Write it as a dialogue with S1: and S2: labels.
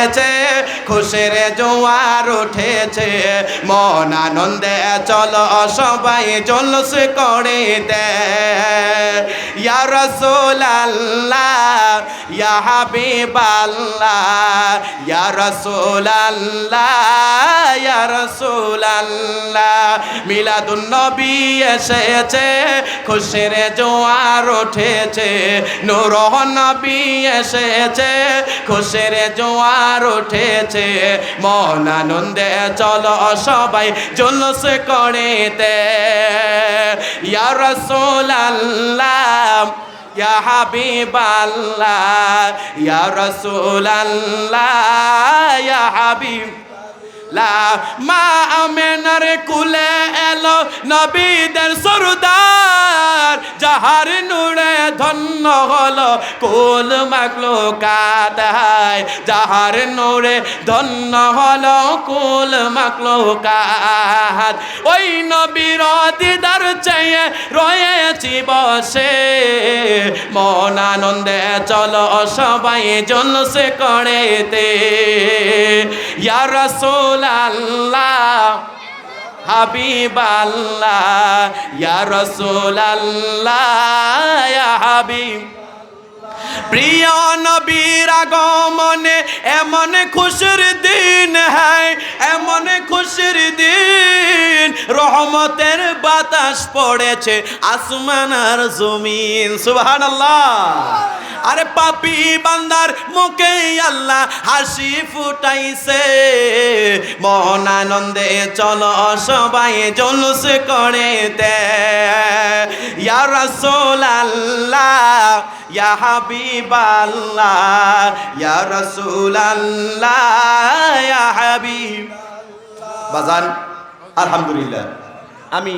S1: এসেছে, খুশির জোয়ার উঠেছে, মন আনন্দে চলো সবাই জলস করে দে। ইয়া রাসূলুল্লাহ ইয়া হাবিবাল্লাহ ইয়া রাসূলুল্লাহ ইয়া রাসূলুল্লাহ, মিলাদুন নবী এসেছে, খুশির জোয়ার উঠেছে, নূরুন নবী এসেছে, খুশির জোয়ার উঠেছে, মন আনন্দে চলো সবাই জলস করে দে। ইয়া রাসূলুল্লাহ ইয়া হাবিবাল্লাহ ইয়া রাসূলুল্লাহ ইয়া হাবিব লা, মা আমেনার কুলে এলো নবীদের সরদার, যাহার নূরে ধন্য হলো কুল মাখলুকাত, যাহার নূরে ধন্য হলো কুল মাখলুকাত। ওই নবীর দিদার চেয়ে রয়েছি বসে, মন আনন্দে চলো সবাই জলস করে দে। ইয়া রাসূলুল্লাহ হাবিবাল্লাহ ইয়া রাসূলুল্লাহ ইয়া হাবিব, প্রিয় নবীর আগমনে এমন খুশির দিন হ্যায়, এমন খুশির দিন, রহমতের বাতাস পড়েছে আসমান আর জমিন, সুবহানাল্লাহ। আরে পাপী বান্দার মুখে আল্লাহ হাসি ফুটাইছে, মন আনন্দে চলো সবাই জলস করে দে। ইয়া রাসূলুল্লাহ ইয়া হাবিবাল্লাহ ইয়া রাসূলুল্লাহ ইয়া হাবিব। বাজান আলহামদুলিল্লাহ, আমি